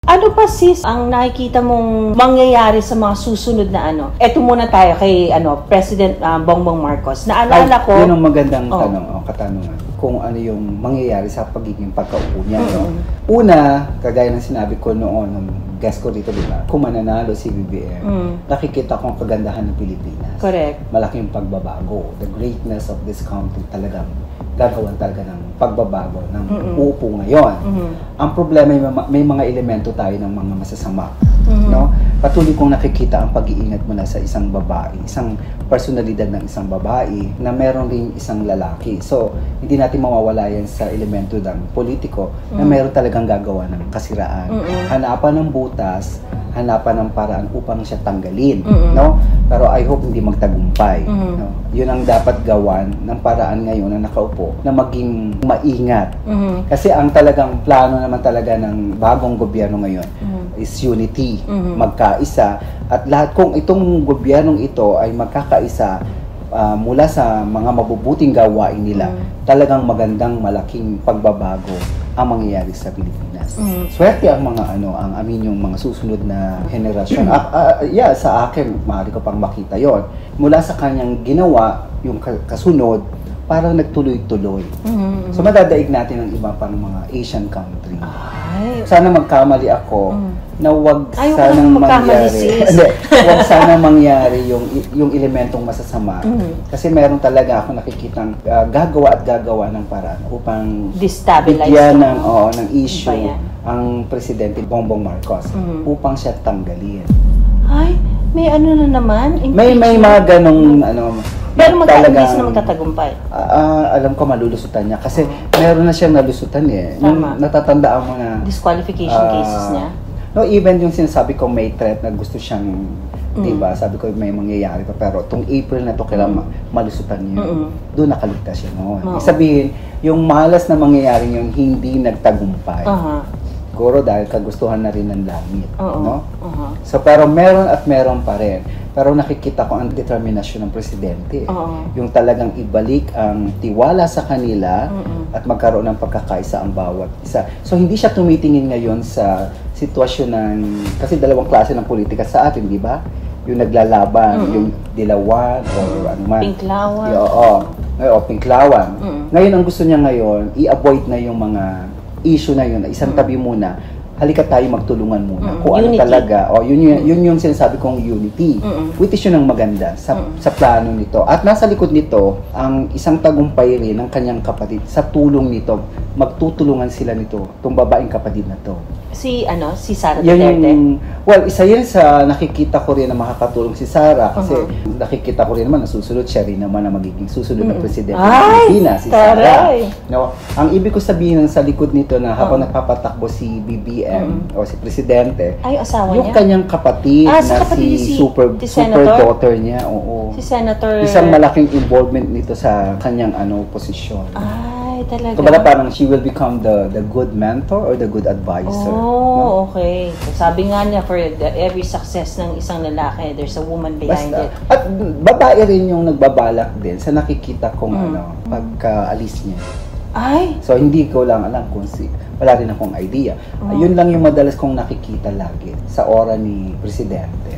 Ano pa sis ang nakikita mong mangyayari sa mga susunod na ano? Eto muna tayo kay President Bongbong Marcos. Naalala ko. Yun ang magandang katanungan. Kung ano yung mangyayari sa pagiging pagkaupo niya. No? Una, kagaya ng sinabi ko noon, ng guest ko dito, diba? Kung mananalo si BBM, nakikita ko ang kagandahan ng Pilipinas. Correct. Malaking pagbabago. The greatness of this country talagang gagawan talaga ng pagbabago ng uupo ngayon. Ang problema, may mga elemento tayo ng mga masasama. No? Patuloy kong nakikita ang pag-iingat mula sa isang babae, isang personalidad ng isang babae na meron rin isang lalaki. So, hindi natin mawawala yan sa elemento ng politiko na meron talagang gagawa ng kasiraan. Hanapan ng butas, hanapan ng paraan upang siya tanggalin. No? Pero I hope hindi magtagumpay. No? Yun ang dapat gawan ng paraan ngayon na nakaupo na maging maingat. Kasi ang talagang plano naman talaga ng bagong gobyerno ngayon is unity, magkaisa. At lahat kung itong gobyernong ito ay magkakaisa mula sa mga mabubuting gawain nila, talagang magandang malaking pagbabago ang mangyayari sa Pilipinas. Swerte ang mga ang yung mga susunod na henerasyon. Sa akin, maaari ko pang makita yon. Mula sa kanyang ginawa, yung kasunod, parang nagtuloy-tuloy. So madadaig natin ang iba pang mga Asian country. Sana magkamali ako na wag sanang mangyari. Wag sanang mangyari yung elementong masasama. Kasi meron talaga ako nakikitang gagawa ng paraan upang destabilize ng issue ang Presidente Bongbong Marcos upang siya tanggalin. Ay, may ano na naman? May mga ganong pero magkakabis na magtatagumpay. Alam ko malulusutan niya kasi meron na siyang nalusutan eh. Natatandaan mo na disqualification cases niya. No, even yung sinasabi ko may threat na gusto siyang, diba, sabi ko may mangyayari pa, pero itong April na to kailangan malusutan niya. Doon nakaligtas siya noon. Sabihin, yung malas na mangyayari yun hindi nagtagumpay. Siguro dahil kagustuhan na rin ng langit. No? So, pero meron pa rin. Pero nakikita ko ang determinasyon ng presidente. Yung talagang ibalik ang tiwala sa kanila at magkaroon ng pagkakaisa ang bawat isa. So, hindi siya tumitingin ngayon sa sitwasyon ng, kasi dalawang klase ng politika sa atin, di ba? Yung naglalaban, yung dilawan, o ano man. Pinklawan. Pinklawan. Ngayon, ang gusto niya ngayon, i-avoid na yung mga issue na yun, isang tabi muna, halika tayo magtulungan muna. Kung ano talaga, yun yung sinasabi kong unity. Which is yun ang maganda sa plano nito. At nasa likod nito, ang isang tagumpay rin ng kanyang kapatid. Sa tulong nito, magtutulungan sila nito, itong babaeng kapatid na to. Si Sara Duterte? Isa yan sa nakikita ko rin na makakatulong si Sara. Kasi nakikita ko rin naman na susunod siya rin naman na magiging susunod na presidente ng Pilipinas, si Sara. No, ang ibig ko sabihin sa likod nito na habang nagpapatakbo si BBM o si presidente, asawa yung niya? kanyang kapatid na si super daughter niya, si Senator. Isang malaking involvement nito sa kanyang posisyon. Talaga? Kumbaga parang she will become the good mentor or the good advisor. Okay. Sabi nga niya, for every success ng isang lalaki, there's a woman behind it. At babae rin yung nagbabalak din sa nakikita kong pagkaalis niya. So hindi ko lang alam kung wala rin akong idea. Yun lang yung madalas kong nakikita lagi sa ora ni Presidente.